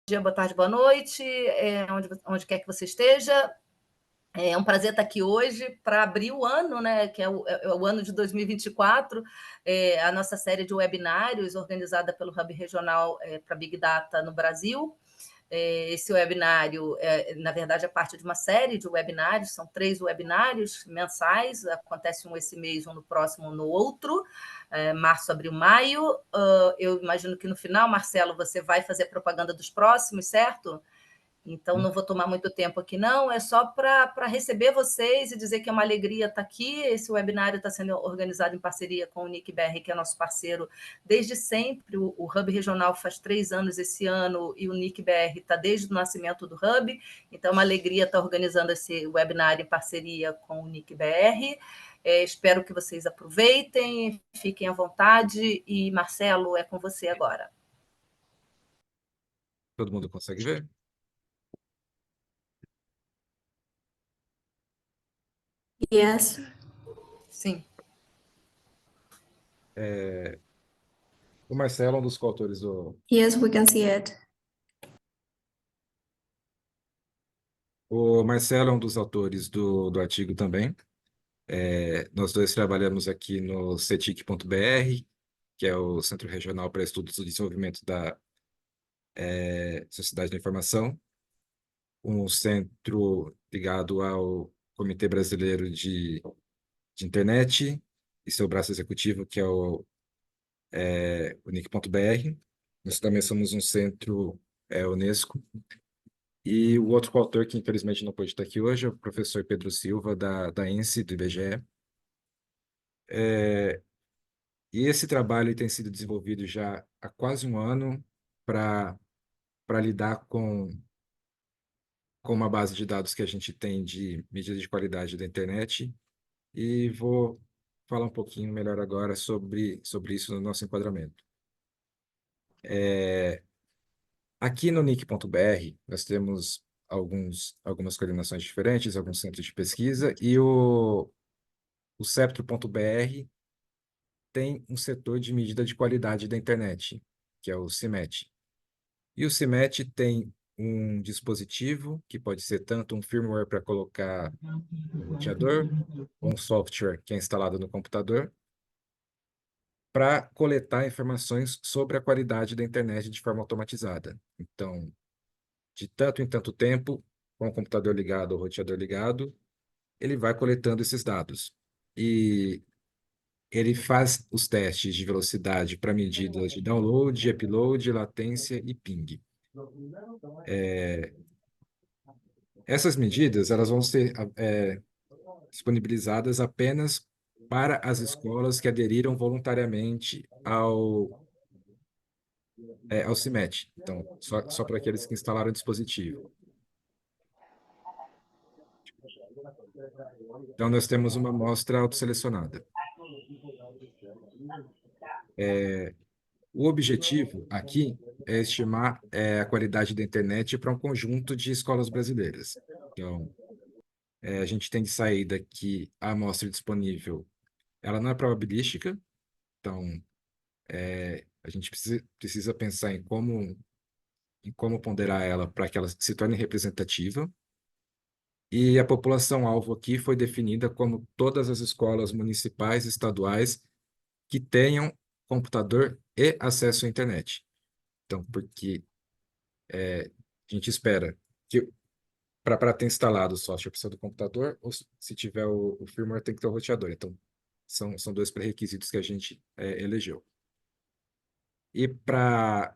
dia, boa tarde, boa noite, onde quer que você esteja. É um prazer estar aqui hoje para abrir o ano, né, que é o ano de 2024, a nossa série de webinários organizada pelo Hub Regional para Big Data no Brasil. Esse webinário, na verdade, é parte de uma série de webinários, são 3 webinários mensais, acontece um esse mês, um no próximo, um no outro, março, abril, maio. Eu imagino que no final, Marcelo, você vai fazer propaganda dos próximos, certo? Então, não vou tomar muito tempo aqui, não. É só para receber vocês e dizer que é uma alegria estar aqui. Esse webinário está sendo organizado em parceria com o NIC-BR, que é nosso parceiro desde sempre. O Hub Regional faz 3 anos esse ano e o NIC-BR está desde o nascimento do Hub. Então, é uma alegria estar organizando esse webinário em parceria com o NIC-BR. Espero que vocês aproveitem, fiquem à vontade. E, Marcelo, é com você agora. Todo mundo consegue ver? Yes. Sim. O Marcelo é um dos coautores do... Yes, we can see it. O Marcelo é um dos autores do artigo também. Nós dois trabalhamos aqui no CETIC.br, que é o Centro Regional para Estudos do Desenvolvimento da Sociedade da Informação, um centro ligado ao Comitê Brasileiro de Internet e seu braço executivo, que é o NIC.br. Nós também somos um centro Unesco. E o outro coautor, que infelizmente não pôde estar aqui hoje, é o professor Pedro Silva, da ENSE, do IBGE. E esse trabalho tem sido desenvolvido já há quase um ano para lidar com uma base de dados que a gente tem de medidas de qualidade da internet. E vou falar um pouquinho melhor agora sobre isso no nosso enquadramento. Aqui no NIC.br, nós temos algumas coordenações diferentes, alguns centros de pesquisa, e o Ceptro.br tem um setor de medida de qualidade da internet, que é o CIMET. E o CIMET tem um dispositivo, que pode ser tanto um firmware para colocar no roteador, ou um software que é instalado no computador, para coletar informações sobre a qualidade da internet de forma automatizada. Então, de tanto em tanto tempo, com o computador ligado ou o roteador ligado, ele vai coletando esses dados. E ele faz os testes de velocidade para medidas de download, upload, latência e ping. Essas medidas elas vão ser disponibilizadas apenas para as escolas que aderiram voluntariamente ao CIMET. Então, só para aqueles que instalaram o dispositivo. Então, nós temos uma amostra autoselecionada. O objetivo aqui é estimar a qualidade da internet para um conjunto de escolas brasileiras. Então, a gente tem de saída que a amostra disponível ela não é probabilística, então a gente precisa pensar em como ponderar ela para que ela se torne representativa. E a população-alvo aqui foi definida como todas as escolas municipais e estaduais que tenham computador e acesso à internet. Então, porque a gente espera que para ter instalado o software precisa do computador, ou se tiver o firmware tem que ter o roteador. Então, são 2 pré-requisitos que a gente elegeu. E para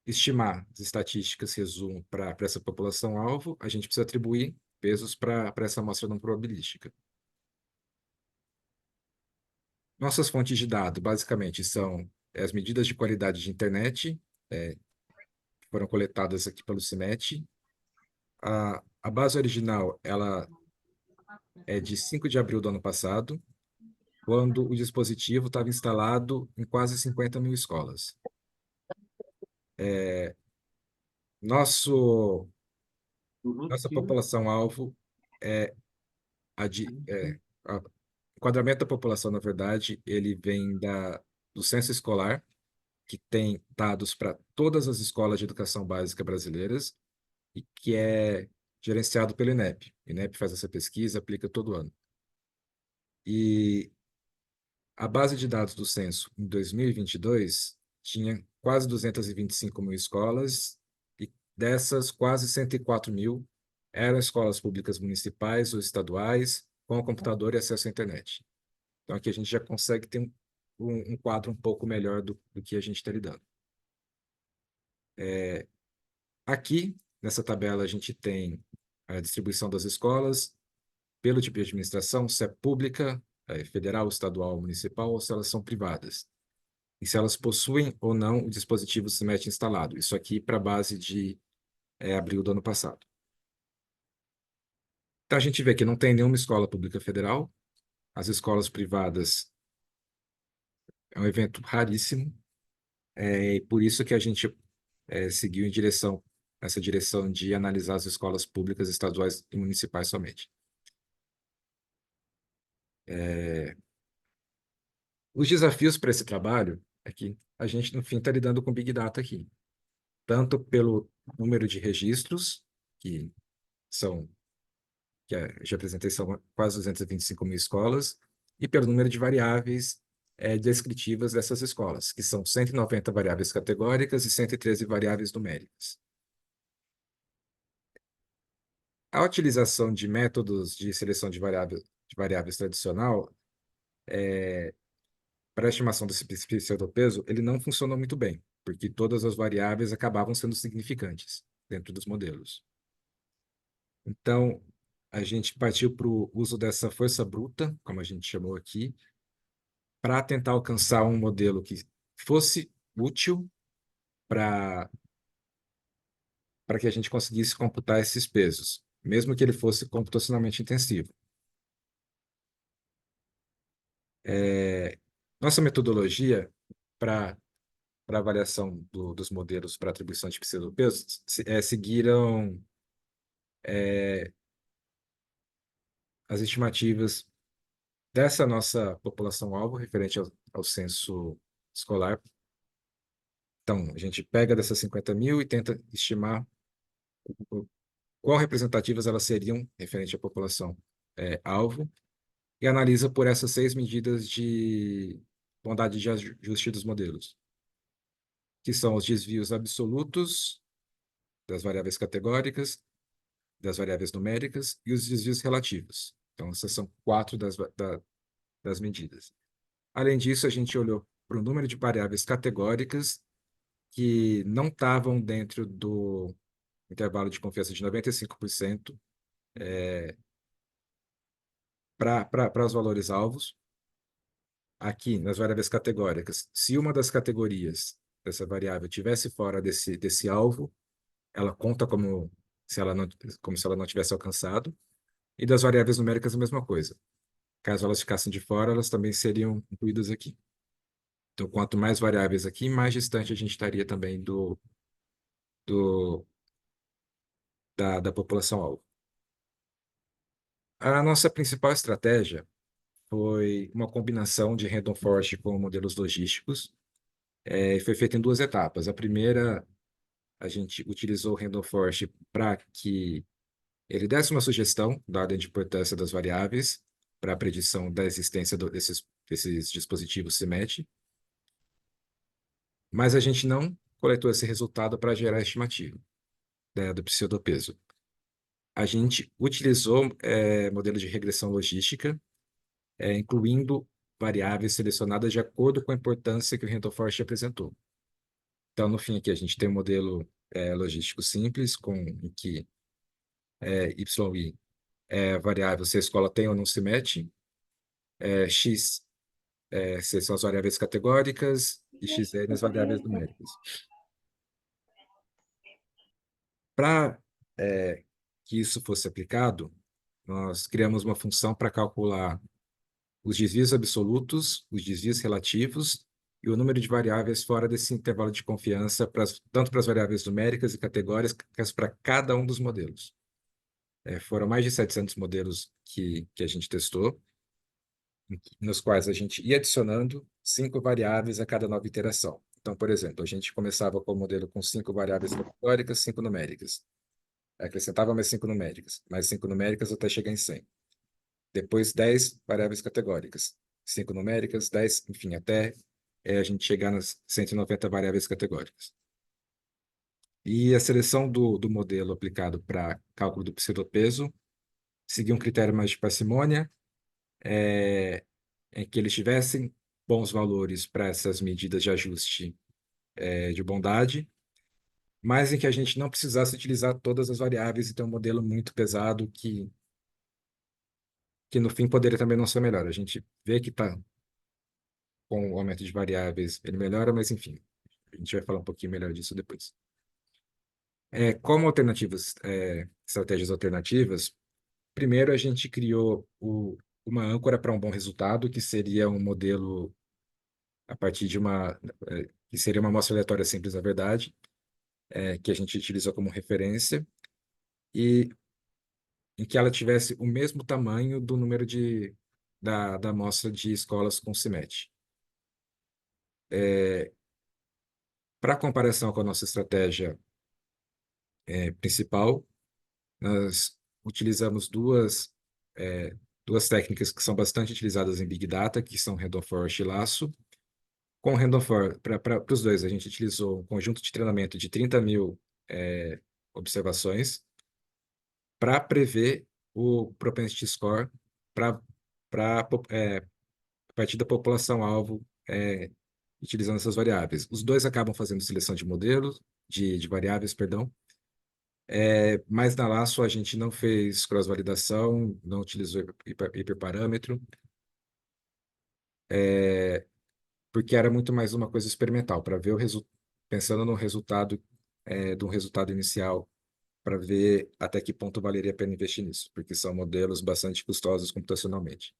estimar as estatísticas resumo para essa população-alvo, a gente precisa atribuir pesos para essa amostra não probabilística. Nossas fontes de dados, basicamente, são as medidas de qualidade de internet, que foram coletadas aqui pelo CIMET. A base original ela é de 5 de abril do ano passado, quando o dispositivo estava instalado em quase 50 mil escolas. Nossa população-alvo o enquadramento da população, na verdade, ele vem do censo escolar, que tem dados para todas as escolas de educação básica brasileiras e que é gerenciado pelo INEP. O INEP faz essa pesquisa, aplica todo ano. E a base de dados do censo em 2022 tinha quase 225 mil escolas e dessas quase 104 mil eram escolas públicas municipais ou estaduais com computador e acesso à internet. Então aqui a gente já consegue ter um quadro um pouco melhor do que a gente está lidando. Aqui, nessa tabela, a gente tem a distribuição das escolas pelo tipo de administração, se é pública, federal, estadual, municipal, ou se elas são privadas. E se elas possuem ou não o dispositivo SIMET instalado. Isso aqui para a base de abril do ano passado. Então, a gente vê que não tem nenhuma escola pública federal. As escolas privadas é um evento raríssimo. E por isso que a gente seguiu essa direção de analisar as escolas públicas, estaduais e municipais somente. Os desafios para esse trabalho é que a gente, no fim, está lidando com Big Data aqui. Tanto pelo número de registros, que já apresentei, são quase 225 mil escolas, e pelo número de variáveis descritivas dessas escolas, que são 190 variáveis categóricas e 113 variáveis numéricas. A utilização de métodos de seleção de variáveis tradicional para a estimação desse pseudopeso, ele não funcionou muito bem, porque todas as variáveis acabavam sendo significantes dentro dos modelos. Então, a gente partiu para o uso dessa força bruta, como a gente chamou aqui, para tentar alcançar um modelo que fosse útil para que a gente conseguisse computar esses pesos, mesmo que ele fosse computacionalmente intensivo. Nossa metodologia para avaliação dos modelos para atribuição de pseudopesos seguiram as estimativas dessa nossa população-alvo, referente ao censo escolar. Então, a gente pega dessas 50 mil e tenta estimar quão representativas elas seriam referente à população alvo, e analisa por essas 6 medidas de bondade de ajuste dos modelos, que são os desvios absolutos das variáveis categóricas, das variáveis numéricas e os desvios relativos. Então, essas são 4 das medidas. Além disso, a gente olhou para o número de variáveis categóricas que não estavam dentro do intervalo de confiança de 95% para os valores alvos. Aqui, nas variáveis categóricas, se uma das categorias dessa variável tivesse fora desse alvo, ela conta como se ela não tivesse alcançado. E das variáveis numéricas, a mesma coisa. Caso elas ficassem de fora, elas também seriam incluídas aqui. Então, quanto mais variáveis aqui, mais distante a gente estaria também da população-alvo. A nossa principal estratégia foi uma combinação de Random Forest com modelos logísticos. Foi feita em 2 etapas. A primeira, a gente utilizou o Random Forest para que ele desse uma sugestão da ordem de importância das variáveis para a predição da existência desses dispositivos CIMET, mas a gente não coletou esse resultado para gerar a estimativa do pseudopeso. A gente utilizou modelos de regressão logística, incluindo variáveis selecionadas de acordo com a importância que o Random Forest apresentou. Então, no fim, aqui a gente tem um modelo logístico simples, em que YI é a variável se a escola tem ou não se mete, X se são as variáveis categóricas e XN as variáveis numéricas. Para que isso fosse aplicado, nós criamos uma função para calcular os desvios absolutos, os desvios relativos e o número de variáveis fora desse intervalo de confiança, tanto para as variáveis numéricas e categóricas, para cada um dos modelos. Foram mais de 700 modelos que a gente testou, nos quais a gente ia adicionando 5 variáveis a cada nova iteração. Então, por exemplo, a gente começava com o modelo com 5 variáveis categóricas, 5 numéricas. Acrescentava mais 5 numéricas até chegar em 100. Depois 10 variáveis categóricas, 5 numéricas, 10, enfim, até a gente chegar nas 190 variáveis categóricas. E a seleção do modelo aplicado para cálculo do pseudopeso seguia um critério mais de parcimônia, em que eles tivessem bons valores para essas medidas de ajuste de bondade, mas em que a gente não precisasse utilizar todas as variáveis e ter um modelo muito pesado que no fim poderia também não ser melhor. A gente vê que está com o aumento de variáveis, ele melhora, mas enfim, a gente vai falar um pouquinho melhor disso depois. Como alternativas, estratégias alternativas, primeiro a gente criou uma âncora para um bom resultado, que seria um modelo a partir de que seria uma amostra aleatória simples, na verdade, que a gente utilizou como referência, e em que ela tivesse o mesmo tamanho do número da amostra de escolas com CIMET. Para comparação com a nossa estratégia principal, nós utilizamos duas técnicas que são bastante utilizadas em Big Data, que são Random Forest e Lasso. Com o Random Forest, para os dois, a gente utilizou um conjunto de treinamento de 30.000 observações para prever o propensity score para a partir da população-alvo utilizando essas variáveis. Os dois acabam fazendo seleção de modelos, de variáveis, perdão, mas na Lasso a gente não fez cross-validação, não utilizou hiperparâmetro, porque era muito mais uma coisa experimental, para ver pensando no resultado, de um resultado inicial, para ver até que ponto valeria a pena investir nisso, porque são modelos bastante custosos computacionalmente.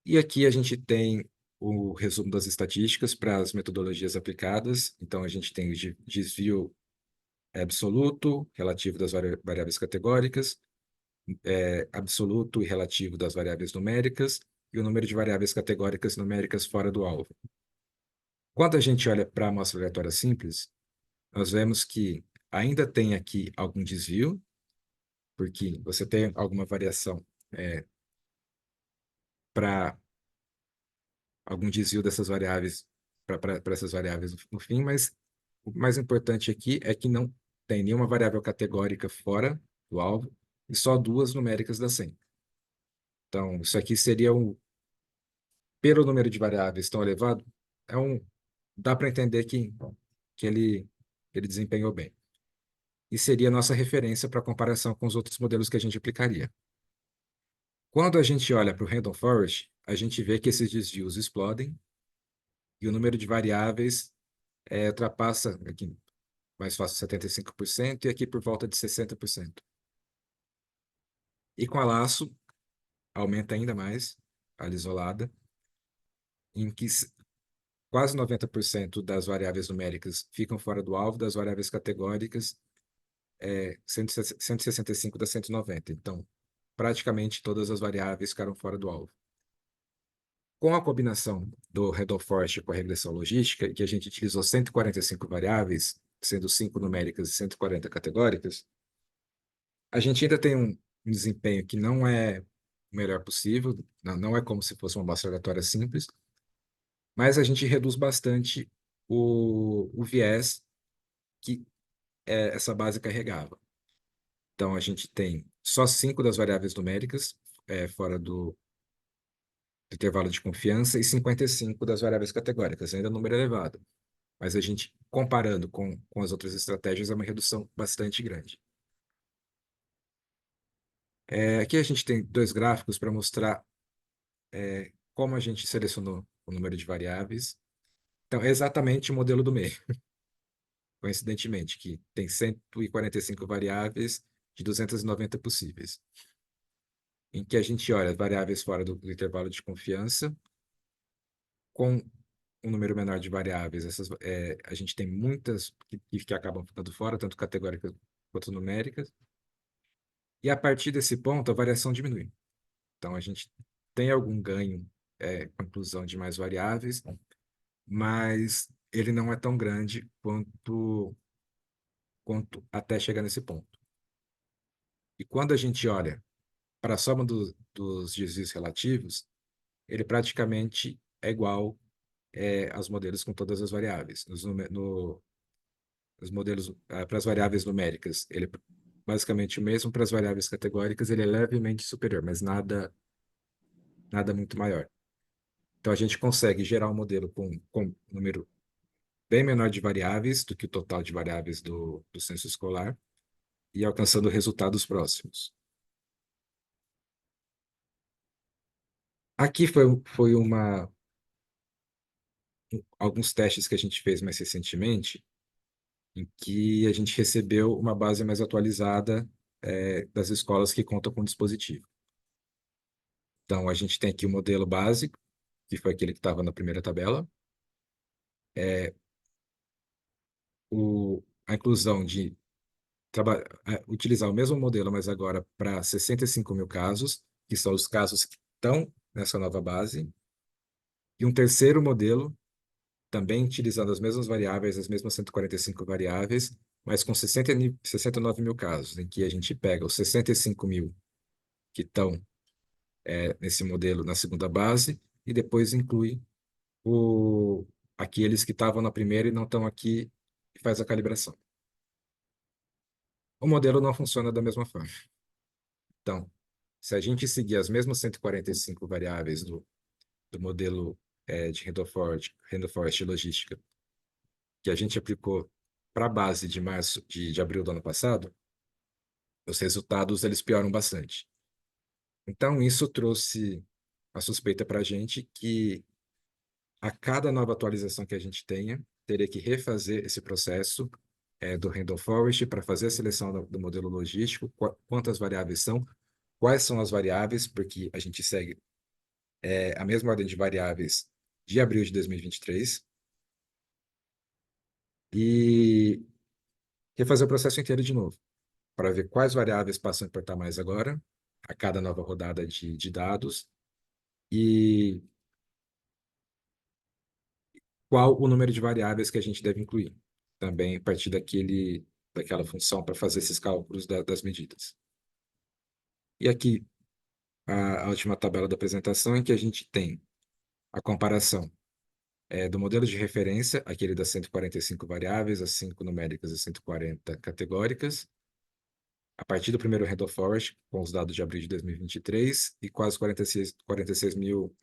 E aqui a gente tem o resumo das estatísticas para as metodologias aplicadas. Então, a gente tem o desvio absoluto, relativo das variáveis categóricas, absoluto e relativo das variáveis numéricas, e o número de variáveis categóricas e numéricas fora do alvo. Quando a gente olha para a amostra aleatória simples, nós vemos que ainda tem aqui algum desvio, porque você tem alguma variação para algum desvio dessas variáveis para essas variáveis no fim, mas o mais importante aqui é que não tem nenhuma variável categórica fora do alvo e só duas numéricas da 100. Então, isso aqui seria pelo número de variáveis tão elevado, dá para entender que ele desempenhou bem. E seria a nossa referência para comparação com os outros modelos que a gente aplicaria. Quando a gente olha para o Random Forest, a gente vê que esses desvios explodem e o número de variáveis ultrapassa, aqui mais fácil, 75%, e aqui por volta de 60%. E com a Lasso, aumenta ainda mais, a isolada, em que quase 90% das variáveis numéricas ficam fora do alvo, das variáveis categóricas, 165 das 190. Então, praticamente todas as variáveis ficaram fora do alvo. Com a combinação do Random Forest com a regressão logística, que a gente utilizou 145 variáveis, sendo 5 numéricas e 140 categóricas, a gente ainda tem um desempenho que não é o melhor possível, não é como se fosse uma amostra aleatória simples, mas a gente reduz bastante o viés que essa base carregava. Então, a gente tem só 5 das variáveis numéricas fora do intervalo de confiança e 55 das variáveis categóricas, ainda é um número elevado. Mas a gente, comparando com as outras estratégias, é uma redução bastante grande. Aqui a gente tem dois gráficos para mostrar como a gente selecionou o número de variáveis. Então, é exatamente o modelo do meio. Coincidentemente, que tem 145 variáveis de 290 possíveis. Em que a gente olha as variáveis fora do intervalo de confiança, com um número menor de variáveis. A gente tem muitas que acabam ficando fora, tanto categóricas quanto numéricas. E a partir desse ponto, a variação diminui. Então, a gente tem algum ganho com a inclusão de mais variáveis, mas ele não é tão grande quanto até chegar nesse ponto. E quando a gente olha para a soma dos desvios relativos, ele praticamente é igual aos modelos com todas as variáveis. Os modelos para as variáveis numéricas, ele é basicamente o mesmo. Para as variáveis categóricas, ele é levemente superior, mas nada muito maior. Então, a gente consegue gerar um modelo com um número bem menor de variáveis do que o total de variáveis do censo escolar e alcançando resultados próximos. Aqui foi alguns testes que a gente fez mais recentemente, em que a gente recebeu uma base mais atualizada das escolas que contam com dispositivo. Então, a gente tem aqui o modelo básico, que foi aquele que estava na primeira tabela, a inclusão de utilizar o mesmo modelo, mas agora para 65 mil casos, que são os casos que estão nessa nova base, e um terceiro modelo, também utilizando as mesmas variáveis, as mesmas 145 variáveis, mas com 69 mil casos, em que a gente pega os 65 mil que estão nesse modelo na segunda base, e depois inclui aqueles que estavam na primeira e não estão aqui, e faz a calibração. O modelo não funciona da mesma forma. Então, se a gente seguir as mesmas 145 variáveis do modelo de Randall Forest Logística, que a gente aplicou para a base de abril do ano passado, os resultados eles pioram bastante. Então, isso trouxe a suspeita para a gente que a cada nova atualização que a gente tenha, teria que refazer esse processo do Randall Forest para fazer a seleção do modelo logístico, quantas variáveis são, quais são as variáveis, porque a gente segue a mesma ordem de variáveis de abril de 2023, e refazer o processo inteiro de novo, para ver quais variáveis passam a importar mais agora, a cada nova rodada de dados, e qual o número de variáveis que a gente deve incluir, também a partir daquela função para fazer esses cálculos das medidas. E aqui, a última tabela da apresentação, em que a gente tem a comparação do modelo de referência, aquele das 145 variáveis, as 5 numéricas e 140 categóricas, a partir do primeiro Randall Forest, com os dados de abril de 2023, e quase 46 mil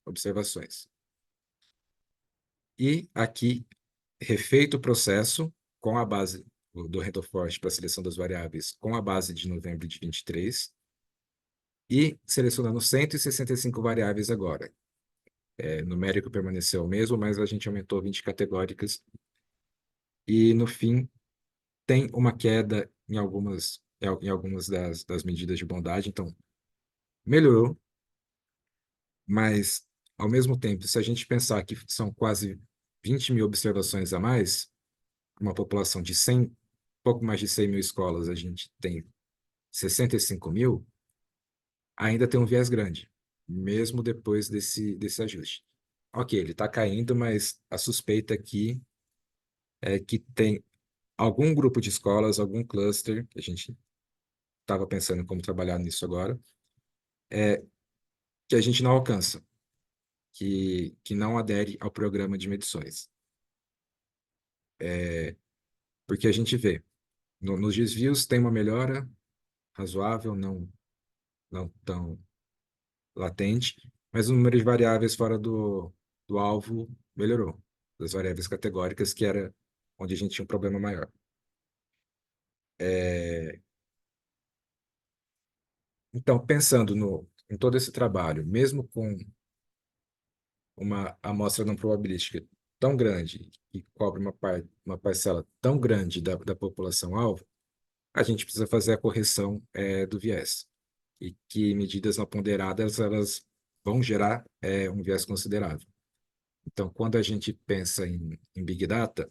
observações. E aqui, refeito o processo com a base do Randall Forest para a seleção das variáveis, com a base de novembro de 23, e selecionando 165 variáveis agora. Numérico permaneceu o mesmo, mas a gente aumentou 20 categóricas, e no fim tem uma queda em algumas das medidas de bondade, então melhorou, mas ao mesmo tempo, se a gente pensar que são quase 20 mil observações a mais, uma população de 100, pouco mais de 100 mil escolas, a gente tem 65 mil, ainda tem um viés grande, mesmo depois desse ajuste. Ok, ele está caindo, mas a suspeita aqui é que tem algum grupo de escolas, algum cluster, que a gente estava pensando em como trabalhar nisso agora, que a gente não alcança, que não adere ao programa de medições. Porque a gente vê, nos desvios tem uma melhora razoável, não tão latente, mas o número de variáveis fora do alvo melhorou, das variáveis categóricas, que era onde a gente tinha um problema maior. Então, pensando em todo esse trabalho, mesmo com uma amostra não probabilística tão grande, que cobre uma parcela tão grande da população-alvo, a gente precisa fazer a correção do viés. E que medidas não ponderadas, elas vão gerar um viés considerável. Então, quando a gente pensa em Big Data,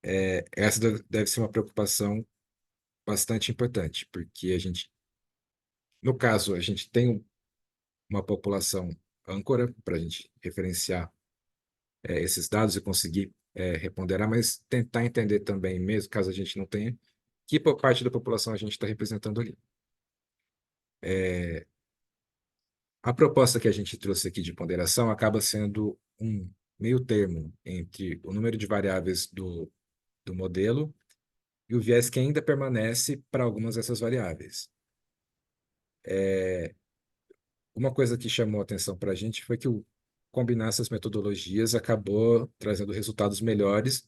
essa deve ser uma preocupação bastante importante, porque no caso, a gente tem uma população âncora para a gente referenciar esses dados e conseguir reponderar, mas tentar entender também, mesmo caso a gente não tenha, que por parte da população a gente está representando ali. A proposta que a gente trouxe aqui de ponderação acaba sendo um meio termo entre o número de variáveis do modelo e o viés que ainda permanece para algumas dessas variáveis. Uma coisa que chamou a atenção para a gente foi que combinar essas metodologias acabou trazendo resultados melhores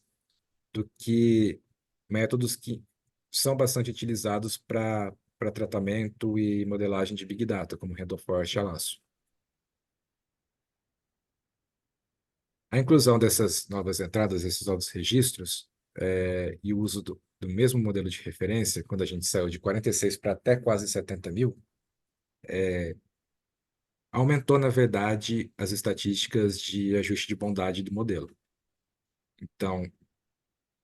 do que métodos que são bastante utilizados para tratamento e modelagem de Big Data, como Randall-Forest e Alasso. A inclusão dessas novas entradas, esses novos registros, e o uso do mesmo modelo de referência, quando a gente saiu de 46 para até quase 70 mil, aumentou, na verdade, as estatísticas de ajuste de bondade do modelo. Então,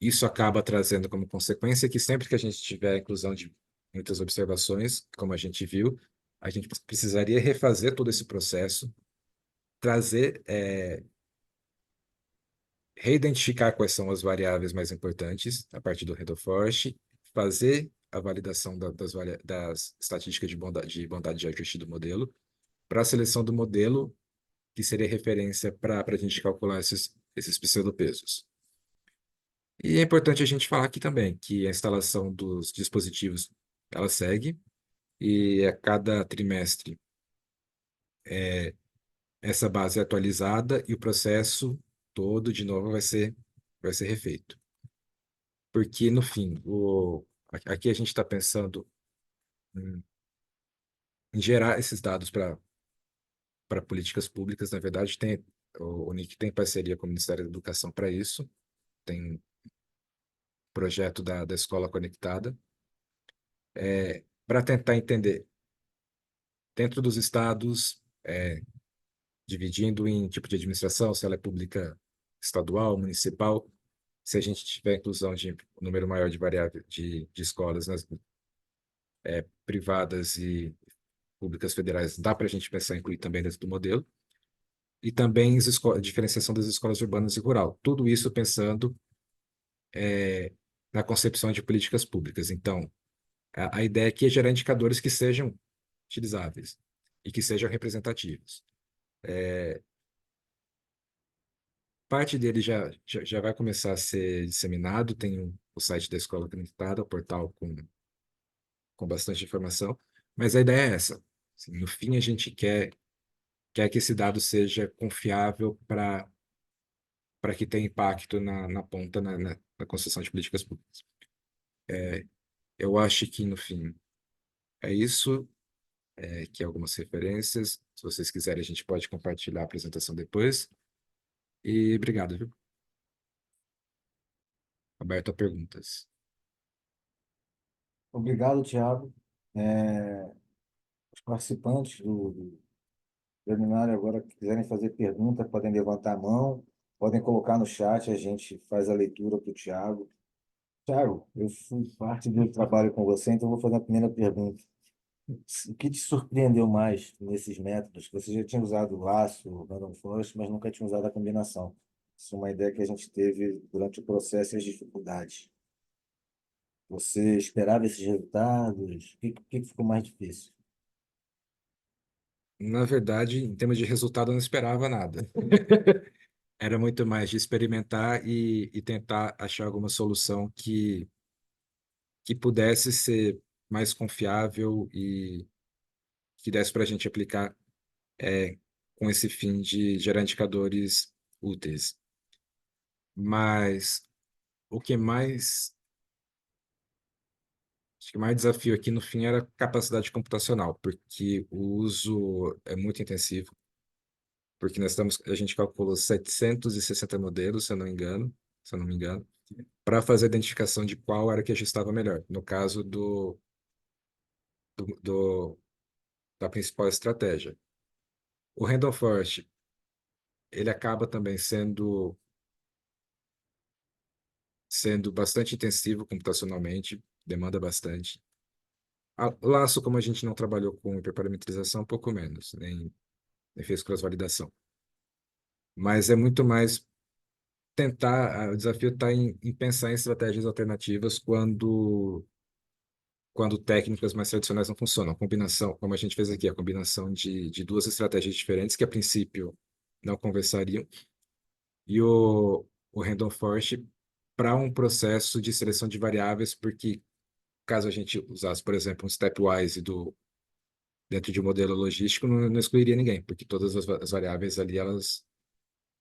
isso acaba trazendo como consequência que sempre que a gente tiver a inclusão de muitas observações, como a gente viu, a gente precisaria refazer todo esse processo, trazer, reidentificar quais são as variáveis mais importantes a partir do Randall Forest, fazer a validação das estatísticas de bondade de ajuste do modelo, para a seleção do modelo, que seria referência para a gente calcular esses pseudopesos. E é importante a gente falar aqui também que a instalação dos dispositivos ela segue, e a cada trimestre essa base é atualizada e o processo todo, de novo, vai ser refeito. Porque, no fim, aqui a gente está pensando em gerar esses dados para políticas públicas. Na verdade, o NIC tem parceria com o Ministério da Educação para isso, tem projeto da Escola Conectada, para tentar entender, dentro dos estados, dividindo em tipo de administração, se ela é pública estadual, municipal, se a gente tiver inclusão de um número maior de variáveis de escolas privadas e públicas federais, dá para a gente pensar em incluir também dentro do modelo, e também a diferenciação das escolas urbanas e rural. Tudo isso pensando na concepção de políticas públicas. Então, a ideia aqui é gerar indicadores que sejam utilizáveis e que sejam representativos. Parte dele já vai começar a ser disseminado, tem o site da Escola Conectada, o portal com bastante informação, mas a ideia é essa. Assim, no fim, a gente quer que esse dado seja confiável para que tenha impacto na ponta, na construção de políticas públicas. Eu acho que, no fim, é isso, que é algumas referências. Se vocês quiserem, a gente pode compartilhar a apresentação depois. E obrigado, viu? Aberto a perguntas. Obrigado, Thiago. Os participantes do webinário agora que quiserem fazer pergunta, podem levantar a mão, podem colocar no chat, a gente faz a leitura para o Thiago. Thiago, eu fui parte do trabalho com você, então vou fazer a primeira pergunta. O que te surpreendeu mais nesses métodos? Você já tinha usado o laço, o random forest, mas nunca tinha usado a combinação. Isso é uma ideia que a gente teve durante o processo e as dificuldades. Você esperava esses resultados? O que ficou mais difícil? Na verdade, em termos de resultado, eu não esperava nada. Era muito mais de experimentar e tentar achar alguma solução que pudesse ser mais confiável e que desse para a gente aplicar com esse fim de gerar indicadores úteis. Mas o que mais, acho que mais desafio aqui no fim era a capacidade computacional, porque o uso é muito intensivo, porque a gente calculou 760 modelos, se eu não me engano, para fazer a identificação de qual era que ajustava melhor. No caso do, do- da principal estratégia. O Randall Forest, ele acaba também sendo bastante intensivo computacionalmente, demanda bastante. O Laço, como a gente não trabalhou com hiperparametrização, um pouco menos, nem e fez cross-validação. Mas é muito mais tentar, o desafio está em pensar em estratégias alternativas quando técnicas mais tradicionais não funcionam. A combinação, como a gente fez aqui, a combinação de duas estratégias diferentes que a princípio não conversariam, e o Random Forest para um processo de seleção de variáveis, porque caso a gente usasse, por exemplo, um stepwise dentro de um modelo logístico, não excluiria ninguém, porque todas as variáveis ali, elas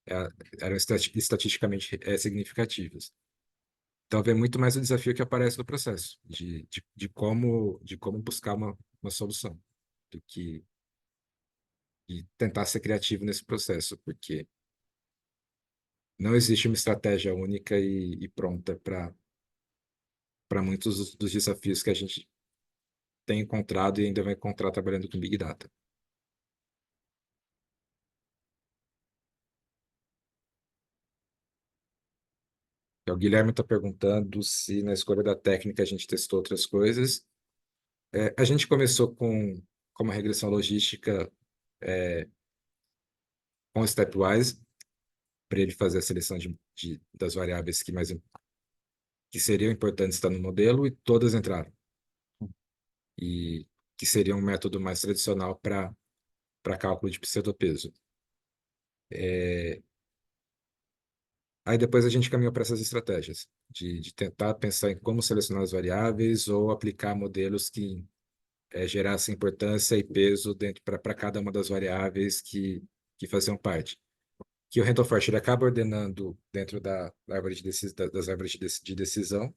é, eram estatisticamente significativas. Então, vem muito mais o desafio que aparece no processo, de como buscar uma solução, do que de tentar ser criativo nesse processo, porque não existe uma estratégia única e pronta para muitos dos desafios que a gente tem encontrado e ainda vai encontrar trabalhando com Big Data. O Guilherme está perguntando se na escolha da técnica a gente testou outras coisas. A gente começou com uma regressão logística com o Stepwise, para ele fazer a seleção das variáveis que seriam importantes estar no modelo, e todas entraram. E que seria um método mais tradicional para cálculo de pseudopeso. Aí depois a gente caminhou para essas estratégias, de tentar pensar em como selecionar as variáveis ou aplicar modelos que gerassem importância e peso dentro para cada uma das variáveis que faziam parte. Que o Random Forest ele acaba ordenando dentro da árvore das árvores de decisão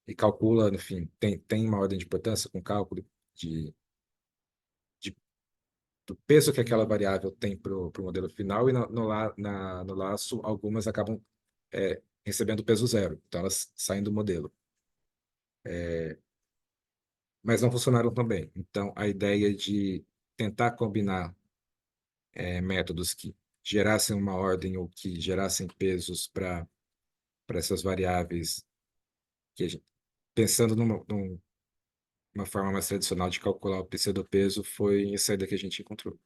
e calcula, no fim, tem uma ordem de importância com cálculo de, de- do peso que aquela variável tem para o modelo final, e no laço algumas acabam recebendo peso zero, então elas saem do modelo. Mas não funcionaram tão bem. Então, a ideia de tentar combinar métodos que gerassem uma ordem ou que gerassem pesos para essas variáveis, que pensando numa forma mais tradicional de calcular o pseudopeso, foi a saída que a gente encontrou.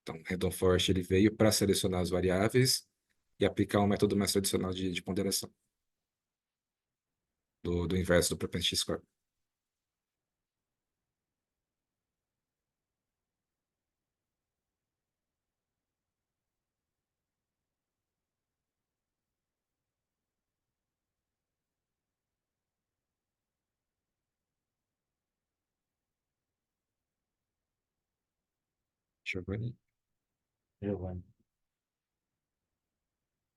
Então, o Random Forest ele veio para selecionar as variáveis e aplicar um método mais tradicional de ponderação, do inverso do propensity score. Giovanni, Giovanni.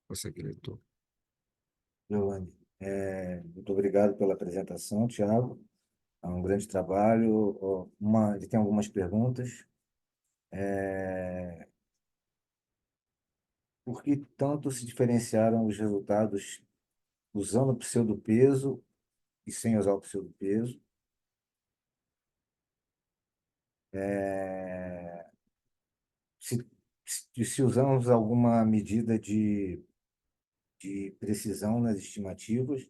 você que leitor. Giovanni, muito obrigado pela apresentação, Tiago. É um grande trabalho. Ó, ele tem algumas perguntas. Por que tanto se diferenciaram os resultados usando o pseudopeso e sem usar o pseudopeso? É, se, se usamos alguma medida de precisão nas estimativas,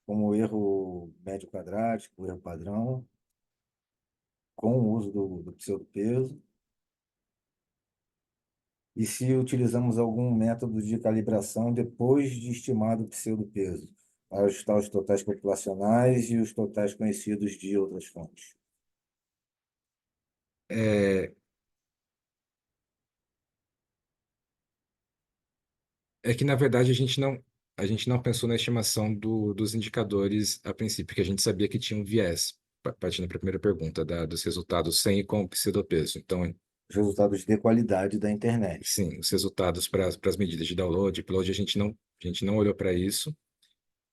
como o erro médio quadrático, o erro padrão, com o uso do pseudopeso, e se utilizamos algum método de calibração depois de estimado o pseudopeso, para ajustar os totais populacionais e os totais conhecidos de outras fontes. É, é que, na verdade, a gente não pensou na estimação dos indicadores a princípio, que a gente sabia que tinha um viés, partindo da primeira pergunta, dos resultados sem e com o pseudopeso. Então, Os resultados de qualidade da internet. sim, os resultados para as medidas de download, upload, a gente não olhou para isso.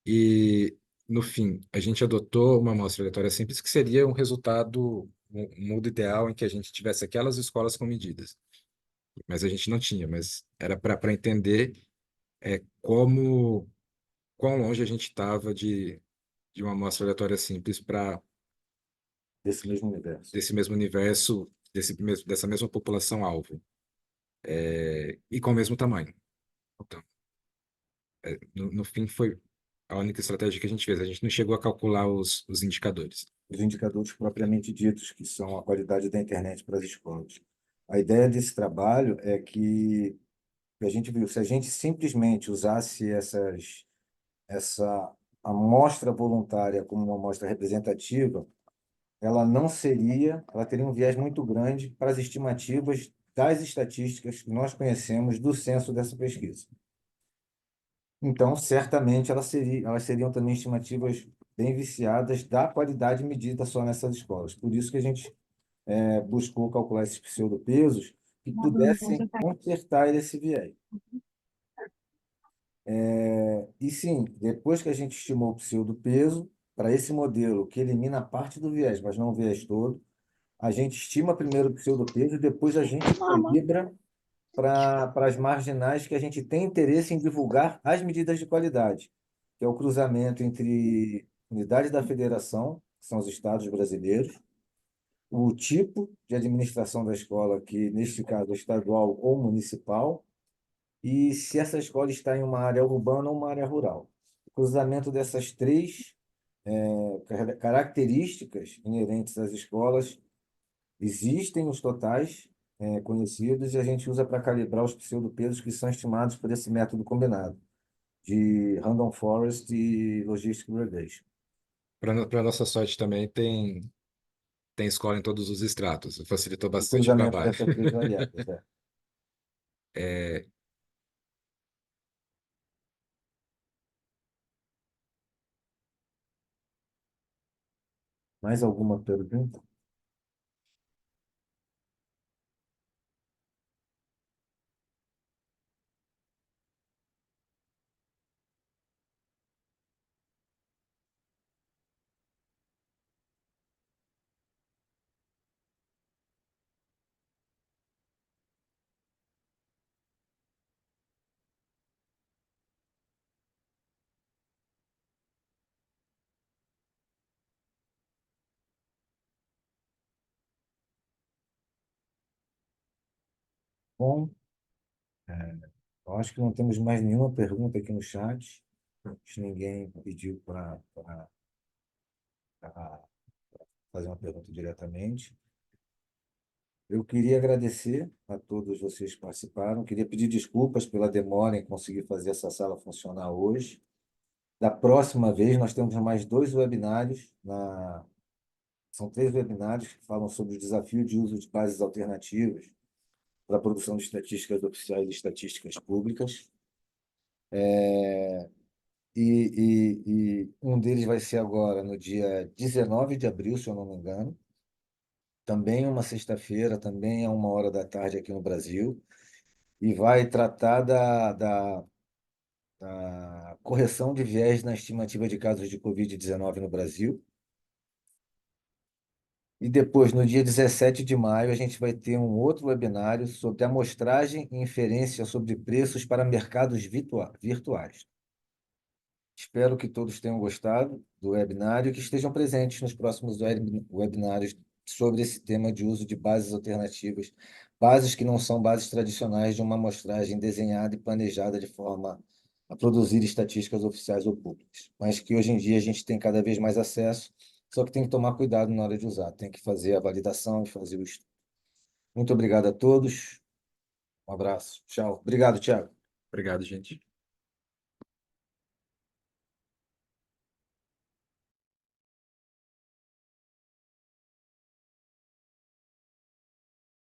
E, no fim, a gente adotou uma amostra aleatória simples, que seria um resultado, um mundo ideal em que a gente tivesse aquelas escolas com medidas. Mas a gente não tinha, mas era para entender quão longe a gente estava de uma amostra aleatória simples para Desse mesmo universo. desse mesmo universo, dessa mesma população-alvo, e com o mesmo tamanho. Então, no fim, foi a única estratégia que a gente fez. A gente não chegou a calcular os indicadores. Os indicadores propriamente ditos, que são a qualidade da internet para as escolas. A ideia desse trabalho é que a gente viu, se a gente simplesmente usasse essa amostra voluntária como uma amostra representativa, ela teria um viés muito grande para as estimativas das estatísticas que nós conhecemos do censo dessa pesquisa. Então, certamente, elas seriam também estimativas bem viciadas da qualidade medida só nessas escolas. Por isso que a gente buscou calcular esses pseudopesos que pudessem consertar esse viés. E sim, depois que a gente estimou o pseudopeso, para esse modelo que elimina parte do viés, mas não o viés todo, a gente estima primeiro o pseudopeso e depois a gente calibra para as marginais que a gente tem interesse em divulgar as medidas de qualidade, que é o cruzamento entre unidades da federação, que são os estados brasileiros, o tipo de administração da escola, que neste caso é estadual ou municipal, e se essa escola está em uma área urbana ou uma área rural. O cruzamento dessas três características inerentes às escolas, existem os totais conhecidos e a gente usa para calibrar os pseudopesos que são estimados por esse método combinado de Random Forest e Logistic Regression. Para nossa sorte também tem escola em todos os estratos. Facilitou O bastante o cruzamento trabalho. dessas três variáveis. É, Mais alguma pergunta? Bom, eu acho que não temos mais nenhuma pergunta aqui no chat. Acho que ninguém pediu para fazer uma pergunta diretamente. Eu queria agradecer a todos vocês que participaram. Queria pedir desculpas pela demora em conseguir fazer essa sala funcionar hoje. Da próxima vez, nós temos mais 2 webinários. São 3 webinários que falam sobre o desafio de uso de bases alternativas para a produção de estatísticas oficiais e estatísticas públicas. E um deles vai ser agora no dia 19 de abril, se eu não me engano. Também uma sexta-feira, também é 1 hora da tarde aqui no Brasil. E vai tratar da correção de viés na estimativa de casos de Covid-19 no Brasil. E depois, no dia 17 de maio, a gente vai ter um outro webinário sobre amostragem e inferência sobre preços para mercados virtuais. Espero que todos tenham gostado do webinário e que estejam presentes nos próximos webinários sobre esse tema de uso de bases alternativas, bases que não são bases tradicionais de uma amostragem desenhada e planejada de forma a produzir estatísticas oficiais ou públicas, mas que hoje em dia a gente tem cada vez mais acesso, só que tem que tomar cuidado na hora de usar, tem que fazer a validação e fazer o estudo. Muito obrigado a todos, um abraço, tchau. Obrigado, Thiago. obrigado, gente.